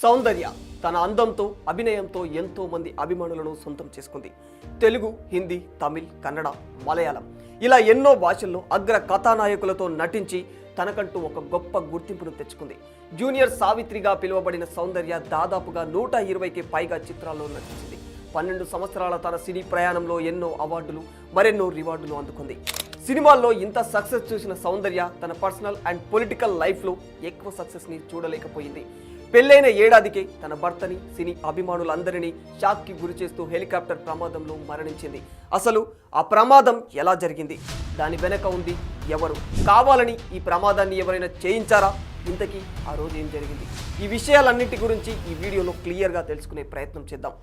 సౌందర్య తన అందంతో అభినయంతో ఎంతో మంది అభిమానులను సొంతం చేసుకుంది. తెలుగు, హిందీ, తమిళ్, కన్నడ, మలయాళం ఇలా ఎన్నో భాషల్లో అగ్ర కథానాయకులతో నటించి తనకంటూ ఒక గొప్ప గుర్తింపును తెచ్చుకుంది. జూనియర్ సావిత్రిగా పిలువబడిన సౌందర్య దాదాపుగా 120కి పైగా చిత్రాల్లో నటించింది. 12 సంవత్సరాల తన సినీ ప్రయాణంలో ఎన్నో అవార్డులు, మరెన్నో రివార్డులు అందుకుంది. సినిమాల్లో ఇంత సక్సెస్ చూసిన సౌందర్య తన పర్సనల్ అండ్ పొలిటికల్ లైఫ్లో ఎక్కువ సక్సెస్ని చూడలేకపోయింది. పెళ్లైన ఏడాదికే తన భర్తని, సినీ అభిమానులందరినీ షాక్కి గురి చేస్తూ హెలికాప్టర్ ప్రమాదంలో మరణించింది. అసలు ఆ ప్రమాదం ఎలా జరిగింది? దాని వెనక ఉంది ఎవరు? కావాలని ఈ ప్రమాదాన్ని ఎవరైనా చేయించారా? ఇంతకీ ఆ రోజు ఏం జరిగింది? ఈ విషయాలన్నింటి గురించి ఈ వీడియోలో క్లియర్గా తెలుసుకునే ప్రయత్నం చేద్దాం.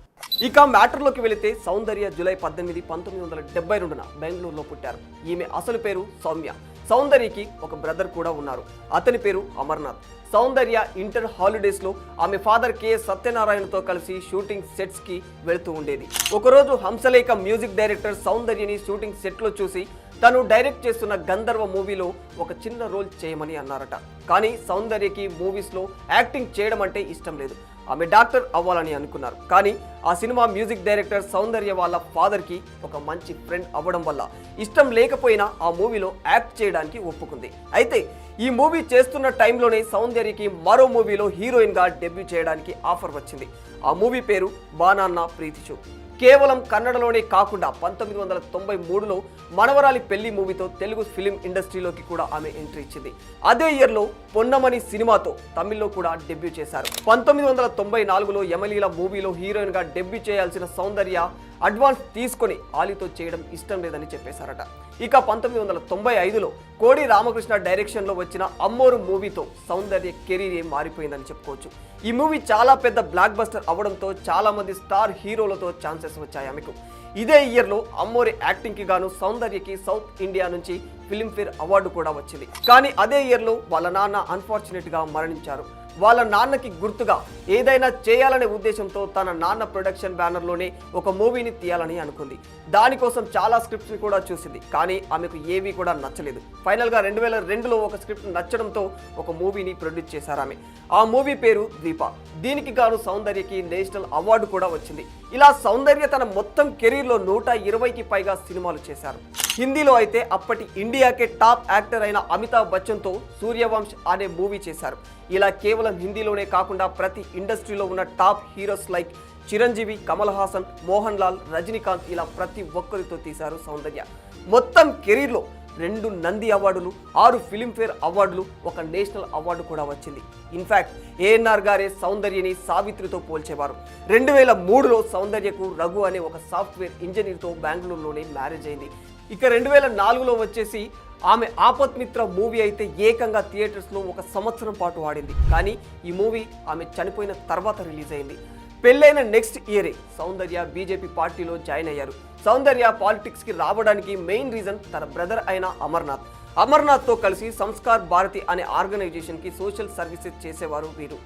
ఇక మ్యాటర్లోకి వెళితే సౌందర్య జూలై 18, 1972న బెంగళూరులో పుట్టారు. ఈమె అసలు పేరు సౌమ్య. సౌందర్యకి ఒక బ్రదర్ కూడా ఉన్నారు. అతని పేరు అమర్నాథ్. సౌందర్య ఇంటర్ హాలిడేస్లో ఆమె ఫాదర్ కెఎస్ సత్యనారాయణతో కలిసి షూటింగ్ సెట్స్కి వెళుతూ ఉండేది. ఒకరోజు హంసలేఖ మ్యూజిక్ డైరెక్టర్ సౌందర్యని షూటింగ్ సెట్లో చూసి తను డైరెక్ట్ చేస్తున్న గంధర్వ మూవీలో ఒక చిన్న రోల్ చేయమని అన్నారట. కానీ సౌందర్యకి మూవీస్లో యాక్టింగ్ చేయడం అంటే ఇష్టం లేదు. ఆమె డాక్టర్ అవ్వాలని అనుకున్నారు. కానీ ఆ సినిమా మ్యూజిక్ డైరెక్టర్ సౌందర్య వాళ్ళ ఫాదర్కి ఒక మంచి ఫ్రెండ్ అవ్వడం వల్ల ఇష్టం లేకపోయినా ఆ మూవీలో యాక్ట్ చేయడానికి ఒప్పుకుంది. అయితే ఈ మూవీ చేస్తున్న టైంలోనే సౌందర్యకి మరో మూవీలో హీరోయిన్గా డెబ్యూ చేయడానికి ఆఫర్ వచ్చింది. ఆ మూవీ పేరు బానాన్న ప్రీతిచూ. కేవలం కన్నడలోనే కాకుండా 1993లో మనవరాలి పెళ్లి మూవీతో తెలుగు ఫిలిం ఇండస్ట్రీలోకి కూడా ఆమె ఎంట్రీ ఇచ్చింది. అదే ఇయర్లో పొన్నమని సినిమాతో తమిళ్లో కూడా డెబ్యూ చేశారు. 1994లో యమలీల మూవీలో హీరోయిన్గా డెబ్యూ చేయాల్సిన సౌందర్య అడ్వాన్స్ తీసుకొని ఆలీతో చేయడం ఇష్టం లేదని చెప్పేశారట. ఇక 1995లో కోడి రామకృష్ణ డైరెక్షన్లో వచ్చిన అమ్మోరు మూవీతో సౌందర్య కెరీర్ మారిపోయిందని చెప్పుకోవచ్చు. ఈ మూవీ చాలా పెద్ద బ్లాక్ బస్టర్ అవడంతో చాలా మంది స్టార్ హీరోలతో ఛాన్సెస్ వచ్చాయి ఆమెకు. ఇదే ఇయర్లో అమ్మోరి యాక్టింగ్కి గాను సౌందర్యకి సౌత్ ఇండియా నుంచి ఫిల్మ్ఫేర్ అవార్డు కూడా వచ్చింది. కానీ అదే ఇయర్లో వాళ్ళ నాన్న అన్ఫార్చునేట్గా మరణించారు. వాళ్ళ నాన్నకి గుర్తుగా ఏదైనా చేయాలనే ఉద్దేశంతో తన నాన్న ప్రొడక్షన్ బ్యానర్లోనే ఒక మూవీని తీయాలని అనుకుంది. దానికోసం చాలా స్క్రిప్ట్స్ని కూడా చూసింది. కానీ ఆమెకు ఏవి కూడా నచ్చలేదు. ఫైనల్గా 2002లో ఒక స్క్రిప్ట్ నచ్చడంతో ఒక మూవీని ప్రొడ్యూస్ చేశారు ఆమె. ఆ మూవీ పేరు ద్వీప. దీనికి గాను సౌందర్యకి నేషనల్ అవార్డు కూడా వచ్చింది. ఇలా సౌందర్య తన మొత్తం కెరీర్లో 120కి పైగా సినిమాలు చేశారు. హిందీలో అయితే అప్పటి ఇండియాకే టాప్ యాక్టర్ అయిన అమితాబ్ బచ్చన్తో సూర్యవంశ్ అనే మూవీ చేశారు. ఇలా కేవలం హిందీలోనే కాకుండా ప్రతి ఇండస్ట్రీలో ఉన్న top heroes like Chiranjeevi, Kamal Haasan, Mohan Lal, Rajinikanth ఇలా ప్రతి ఒక్కరితో తీశారు సౌందర్య. మొత్తం కెరీర్లో 2 నంది అవార్డులు, 6 ఫిలింఫేర్ అవార్డులు, ఒక నేషనల్ అవార్డు కూడా వచ్చింది. ఇన్ఫ్యాక్ట్ ఏఎన్ఆర్ గారే సౌందర్యని సావిత్రితో పోల్చేవారు. 2003లో సౌందర్యకు రఘు అనే ఒక సాఫ్ట్వేర్ ఇంజనీర్తో బెంగళూరులోనే మ్యారేజ్ అయింది. ఇక 2004లో వచ్చేసి ఆమె ఆపత్మిత్ర మూవీ అయితే ఏకంగా థియేటర్స్లో 1 సంవత్సరం పాటు ఆడింది. కానీ ఈ మూవీ ఆమె చనిపోయిన తర్వాత రిలీజ్ అయింది. పెళ్ళైన నెక్స్ట్ ఇయరే సౌందర్య బీజేపీ పార్టీలో జాయిన్ అయ్యారు. సౌందర్య పాలిటిక్స్కి రావడానికి మెయిన్ రీజన్ తన బ్రదర్ అయిన అమర్నాథ్తో కలిసి సంస్కార్ భారతి అనే ఆర్గనైజేషన్కి సోషల్ సర్వీసెస్ చేసేవారు వీరు.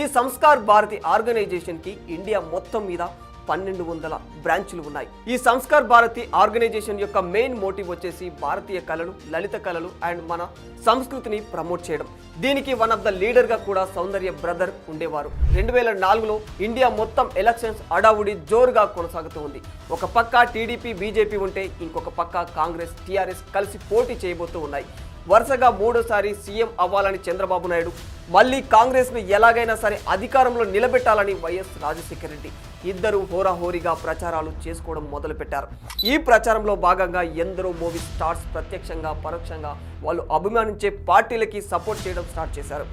ఈ సంస్కార్ భారతి ఆర్గనైజేషన్కి ఇండియా మొత్తం మీద 1200 బ్రాంచులు ఉన్నాయి. ఈ సంస్కార్ భారతి ఆర్గనైజేషన్ యొక్క మెయిన్ మోటివ్ వచ్చేసి భారతీయ కళలు, లలిత కళలు అండ్ మన సంస్కృతిని ప్రమోట్ చేయడం. దీనికి వన్ ఆఫ్ ద లీడర్గా కూడా సౌందర్య బ్రదర్ ఉండేవారు. 2004లో ఇండియా మొత్తం ఎలక్షన్స్ అడావుడి జోరుగా కొనసాగుతూ ఉంది. ఒక పక్క టీడీపీ, బీజేపీ ఉంటే ఇంకొక పక్క కాంగ్రెస్, టీఆర్ఎస్ కలిసి పోటీ చేయబోతూ ఉన్నాయి. వరుసగా 3వ సీఎం అవ్వాలని చంద్రబాబు నాయుడు, మళ్ళీ కాంగ్రెస్ను ఎలాగైనా సరే అధికారంలో నిలబెట్టాలని వైఎస్ రాజశేఖర రెడ్డి ఇద్దరు హోరాహోరీగా ప్రచారాలు చేసుకోవడం మొదలుపెట్టారు. ఈ ప్రచారంలో భాగంగా ఎందరో మూవీ స్టార్స్ ప్రత్యక్షంగా, పరోక్షంగా వాళ్ళు అభిమానించే పార్టీలకి సపోర్ట్ చేయడం స్టార్ట్ చేశారు.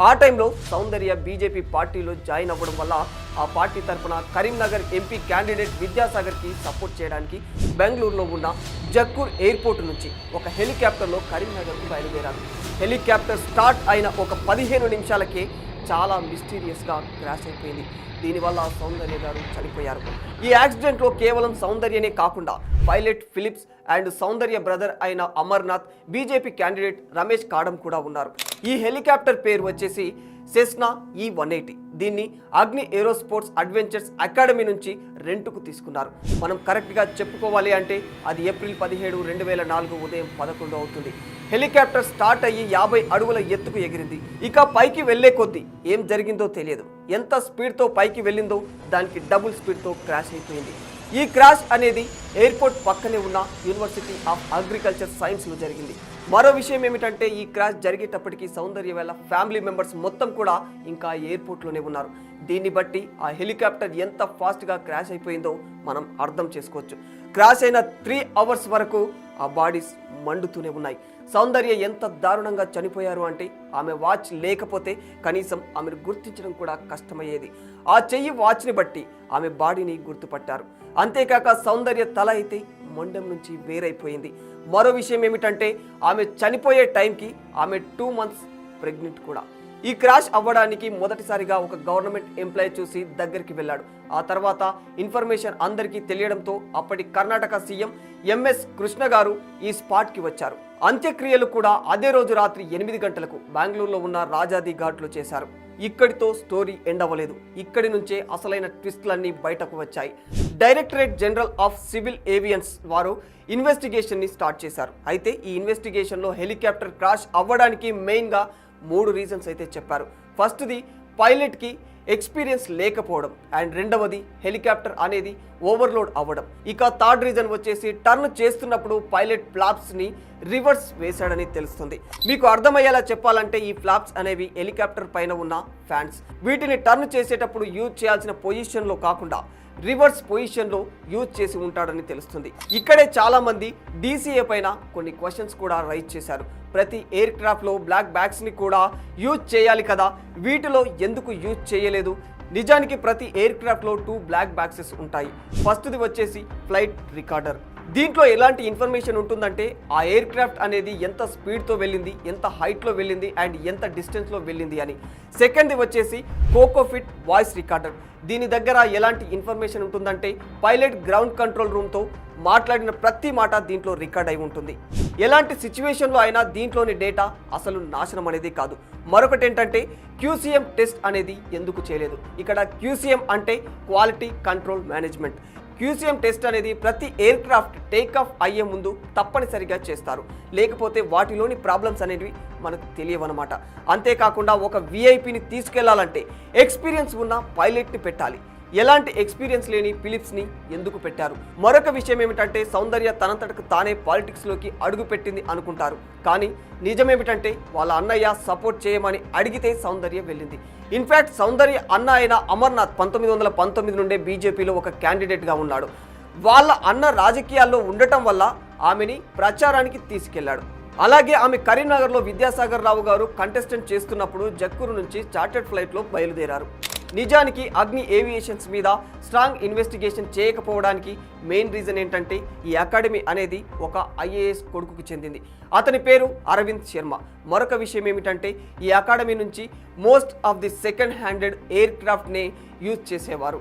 ఆ టైంలో సౌందర్య బీజేపీ పార్టీలో జాయిన్ అవ్వడం వల్ల ఆ పార్టీ తరఫున కరీంనగర్ ఎంపీ క్యాండిడేట్ విద్యాసాగర్కి సపోర్ట్ చేయడానికి బెంగళూరులో ఉన్న జక్కూర్ ఎయిర్పోర్ట్ నుంచి ఒక హెలికాప్టర్లో కరీంనగర్కు బయలుదేరారు. హెలికాప్టర్ స్టార్ట్ అయిన ఒక 15 నిమిషాలకే చాలా మిస్టీరియస్గా క్రాష్ అయిపోయింది. దీనివల్ల సౌందర్య గారు చనిపోయారు. ఈ యాక్సిడెంట్లో కేవలం సౌందర్యనే కాకుండా pilot Philips and Soundarya brother అయిన అమర్నాథ్, బీజేపీ క్యాండిడేట్ రమేష్ కాడం కూడా ఉన్నారు. ఈ హెలికాప్టర్ పేరు వచ్చేసి సెస్నా E180. దీన్ని అగ్ని ఏరోస్పోర్ట్స్ అడ్వెంచర్స్ అకాడమీ నుంచి రెంటుకు తీసుకున్నారు. మనం కరెక్ట్గా చెప్పుకోవాలి అంటే అది ఏప్రిల్ 17, 2004 ఉదయం 11 అవుతుంది. హెలికాప్టర్ స్టార్ట్ అయ్యి 50 అడుగుల ఎత్తుకు ఎగిరింది. ఇక పైకి వెళ్లే కొద్దీ ఏం జరిగిందో తెలియదు. ఎంత స్పీడ్తో పైకి వెళ్ళిందో దానికి డబుల్ స్పీడ్తో క్రాష్ అయిపోయింది. ఈ క్రాష్ అనేది ఎయిర్పోర్ట్ పక్కనే ఉన్న యూనివర్సిటీ ఆఫ్ అగ్రికల్చర్ సైన్స్లో జరిగింది. మరో విషయం ఏమిటంటే ఈ క్రాష్ జరిగేటప్పటికి సౌందర్య వాళ్ళ ఫ్యామిలీ మెంబర్స్ మొత్తం కూడా ఇంకా ఎయిర్పోర్ట్లోనే ఉన్నారు. దీన్ని బట్టి ఆ హెలికాప్టర్ ఎంత ఫాస్ట్గా క్రాష్ అయిపోయిందో మనం అర్థం చేసుకోవచ్చు. క్రాష్ అయిన 3 అవర్స్ వరకు ఆ బాడీస్ మండుతూనే ఉన్నాయి. సౌందర్య ఎంత దారుణంగా చనిపోయారు అంటే ఆమె వాచ్ లేకపోతే కనీసం ఆమెను గుర్తించడం కూడా కష్టమయ్యేది. ఆ చెయ్యి వాచ్ని బట్టి ఆమె బాడీని గుర్తుపట్టారు. అంతేకాక సౌందర్య తల అయితే మొండెం నుంచి వేరైపోయింది. మరో విషయం ఏమిటంటే ఆమె చనిపోయే టైంకి ఆమె 2 months ప్రెగ్నెంట్ కూడా. ఈ క్రాష్ అవ్వడానికి మొదటిసారిగా ఒక గవర్నమెంట్ ఎంప్లాయీ చూసి దగ్గరికి వెళ్ళాడు. ఆ తర్వాత ఇన్ఫర్మేషన్ అందరికీ తెలియడంతో అప్పటి కర్ణాటక సీఎం ఎంఎస్ కృష్ణ గారు ఈ స్పాట్కి వచ్చారు. అంత్యక్రియలు కూడా అదే రోజు రాత్రి 8 గంటలకు బెంగళూరులో ఉన్న రాజాది ఘాట్లో చేశారు. ఇక్కడితో స్టోరీ ఎండ్ అవ్వలేదు. ఇక్కడి నుంచే అసలైన ట్విస్ట్లన్నీ బయటకు వచ్చాయి. డైరెక్టరేట్ జనరల్ ఆఫ్ సివిల్ ఏవియన్స్ వారు ఇన్వెస్టిగేషన్ని స్టార్ట్ చేశారు. అయితే ఈ ఇన్వెస్టిగేషన్లో హెలికాప్టర్ క్రాష్ అవ్వడానికి మెయిన్గా 3 రీజన్స్ అయితే చెప్పారు. ఫస్ట్ది పైలట్కి ఎక్స్పీరియన్స్ లేకపోవడం, అండ్ రెండవది హెలికాప్టర్ అనేది ఓవర్లోడ్ అవ్వడం. ఇక థర్డ్ రీజన్ వచ్చేసి టర్న్ చేస్తున్నప్పుడు పైలట్ ఫ్లాప్స్ని రివర్స్ వేశాడని తెలుస్తుంది. మీకు అర్థమయ్యేలా చెప్పాలంటే ఈ ఫ్లాప్స్ అనేవి హెలికాప్టర్ పైన ఉన్న ఫ్యాన్స్. వీటిని టర్న్ చేసేటప్పుడు యూజ్ చేయాల్సిన పొజిషన్లో కాకుండా రివర్స్ పొజిషన్లో యూజ్ చేసి ఉంటాడని తెలుస్తుంది. ఇక్కడే చాలా మంది DCA పైన కొన్ని క్వశ్చన్స్ కూడా రైజ్ చేశారు. ప్రతి ఎయిర్ క్రాఫ్ట్లో బ్లాక్ బ్యాగ్స్ని కూడా యూజ్ చేయాలి కదా, వీటిలో ఎందుకు యూజ్ చేయలేదు? నిజానికి ప్రతి ఎయిర్ క్రాఫ్ట్లో 2 బ్లాక్ బాక్సెస్ ఉంటాయి. ఫస్ట్ది వచ్చేసి ఫ్లైట్ రికార్డర్. దీంట్లో ఎలాంటి ఇన్ఫర్మేషన్ ఉంటుందంటే ఆ ఎయిర్ క్రాఫ్ట్ అనేది ఎంత స్పీడ్తో వెళ్ళింది, ఎంత హైట్లో వెళ్ళింది, అండ్ ఎంత డిస్టెన్స్లో వెళ్ళింది అని. సెకండ్ది వచ్చేసి కోకోఫిట్ వాయిస్ రికార్డర్. దీని దగ్గర ఎలాంటి ఇన్ఫర్మేషన్ ఉంటుందంటే పైలట్ గ్రౌండ్ కంట్రోల్ రూమ్తో మాట్లాడిన ప్రతి మాట దీంట్లో రికార్డ్ అయి ఉంటుంది. ఎలాంటి సిచ్యువేషన్లో అయినా దీంట్లోని డేటా అసలు నాశనం అనేది కాదు. మరొకటి ఏంటంటే QCM టెస్ట్ అనేది ఎందుకు చేయలేదు? ఇక్కడ QCM అంటే quality control management. QCM test అనేది ప్రతి ఎయిర్ క్రాఫ్ట్ టేక్ ఆఫ్ అయ్యే ముందు తప్పనిసరిగా చేస్తారు. లేకపోతే వాటిలోని ప్రాబ్లమ్స్ అనేవి మనకు తెలియవన్నమాట. అంతేకాకుండా ఒక VIPని తీసుకెళ్లాలంటే ఎక్స్పీరియన్స్ ఉన్న పైలట్ని పెట్టాలి. ఎలాంటి ఎక్స్పీరియన్స్ లేని ఫిలిప్స్ని ఎందుకు పెట్టారు? మరొక విషయం ఏమిటంటే సౌందర్య తనంతటకు తానే పాలిటిక్స్లోకి అడుగు పెట్టింది అనుకుంటారు. కానీ నిజమేమిటంటే వాళ్ళ అన్నయ్య సపోర్ట్ చేయమని అడిగితే సౌందర్య వెళ్ళింది. ఇన్ఫ్యాక్ట్ సౌందర్య అన్న అయిన అమర్నాథ్ 1919 నుండే బీజేపీలో ఒక క్యాండిడేట్గా ఉన్నాడు. వాళ్ళ అన్న రాజకీయాల్లో ఉండటం వల్ల ఆమెని ప్రచారానికి తీసుకెళ్లాడు. అలాగే ఆమె కరీంనగర్లో విద్యాసాగర్ రావు గారు కంటెస్టెంట్ చేస్తున్నప్పుడు జక్కూరు నుంచి చార్టర్డ్ ఫ్లైట్లో బయలుదేరారు. నిజానికి అగ్ని ఏవియేషన్స్ మీద స్ట్రాంగ్ ఇన్వెస్టిగేషన్ చేయకపోవడానికి మెయిన్ రీజన్ ఏంటంటే ఈ అకాడమీ అనేది ఒక IAS కొడుకుకు చెందింది. అతని పేరు అరవింద్ శర్మ. మరొక విషయం ఏమిటంటే ఈ అకాడమీ నుంచి most of the second handed air క్రాఫ్ట్నే యూజ్ చేసేవారు.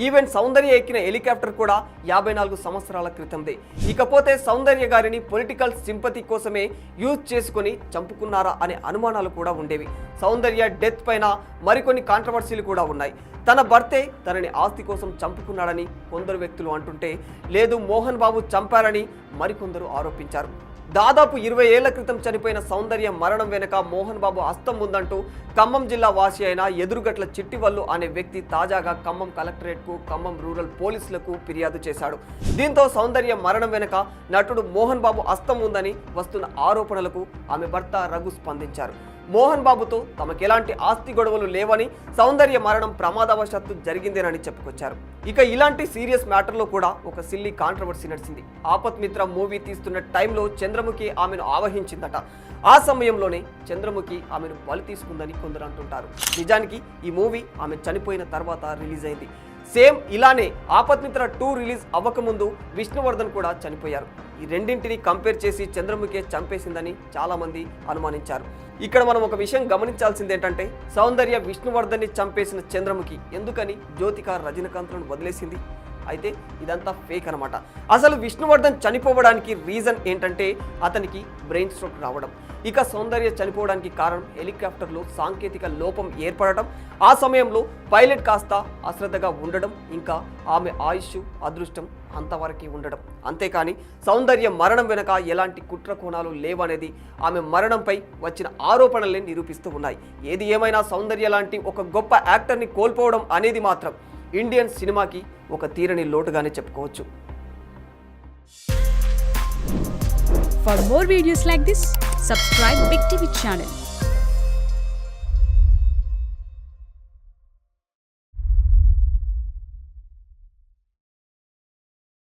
ఈవెన్ సౌందర్య ఎక్కిన హెలికాప్టర్ కూడా 54 సంవత్సరాల క్రితందే. ఇకపోతే సౌందర్య గారిని పొలిటికల్ సింపతి కోసమే యూజ్ చేసుకొని చంపుకున్నారా అనే అనుమానాలు కూడా ఉండేవి. సౌందర్య డెత్ పైన మరికొన్ని కాంట్రవర్సీలు కూడా ఉన్నాయి. తన భర్తే తనని ఆస్తి కోసం చంపుకున్నాడని కొందరు వ్యక్తులు అంటుంటే, లేదు మోహన్ బాబు చంపారని మరికొందరు ఆరోపించారు. దాదాపు 20 ఏళ్ల క్రితం చనిపోయిన సౌందర్య మరణం వెనుక మోహన్ బాబు హస్తం ఉందంటూ ఖమ్మం జిల్లా వాసి అయిన ఎదురుగట్ల చిట్టివల్లు అనే వ్యక్తి తాజాగా ఖమ్మం కలెక్టరేట్కు, ఖమ్మం రూరల్ పోలీసులకు ఫిర్యాదు చేశాడు. దీంతో సౌందర్య మరణం వెనుక నటుడు మోహన్ బాబు హస్తం ఉందని వస్తున్న ఆరోపణలకు ఆమె భర్త రఘు స్పందించారు. మోహన్ బాబుతో తమకు ఎలాంటి ఆస్తి గొడవలు లేవని, సౌందర్య మరణం ప్రమాదవశాత్తు జరిగిందేనని చెప్పుకొచ్చారు. ఇక ఇలాంటి సీరియస్ మ్యాటర్లో కూడా ఒక సిల్లీ కాంట్రవర్సీ నడిచింది. ఆపత్ మిత్ర మూవీ తీస్తున్న టైంలో చంద్రముఖి ఆమెను ఆవహించిందట. ఆ సమయంలోనే చంద్రముఖి ఆమెను బలి తీసుకుందని కొందరు అంటుంటారు. నిజానికి ఈ మూవీ ఆమె చనిపోయిన తర్వాత రిలీజ్ అయింది. సేమ్ ఇలానే ఆపత్ మిత్ర 2 రిలీజ్ అవ్వకముందు విష్ణువర్ధన్ కూడా చనిపోయారు. ఈ రెండింటిని కంపేర్ చేసి చంద్రముఖి చంపేసిందని చాలామంది అనుమానించారు. ఇక్కడ మనం ఒక విషయం గమనించాల్సింది ఏంటంటే సౌందర్య విష్ణువర్ధన్ని చంపేసిన చంద్రముఖి ఎందుకని జ్యోతిక రజనీకాంత్లను వదిలేసింది? అయితే ఇదంతా ఫేక్ అనమాట. అసలు విష్ణువర్ధన్ చనిపోవడానికి రీజన్ ఏంటంటే అతనికి బ్రెయిన్ స్ట్రోక్ రావడం. ఇక సౌందర్య చనిపోవడానికి కారణం హెలికాప్టర్లో సాంకేతిక లోపం ఏర్పడటం, ఆ సమయంలో పైలట్ కాస్త అశ్రద్ధగా ఉండడం, ఇంకా ఆమె ఆయుష్ అదృష్టం అంతవరకు ఉండడం. అంతేకాని సౌందర్య మరణం వెనక ఎలాంటి కుట్ర కోణాలు లేవనేది ఆమె మరణంపై వచ్చిన ఆరోపణలే నిరూపిస్తూ ఉన్నాయి. ఏది ఏమైనా సౌందర్య లాంటి ఒక గొప్ప యాక్టర్ని కోల్పోవడం అనేది మాత్రం ఇండియన్ సినిమాకి ఒక తీరని లోటుగానే చెప్పుకోవచ్చు. For more videos like this, subscribe Big TV channel.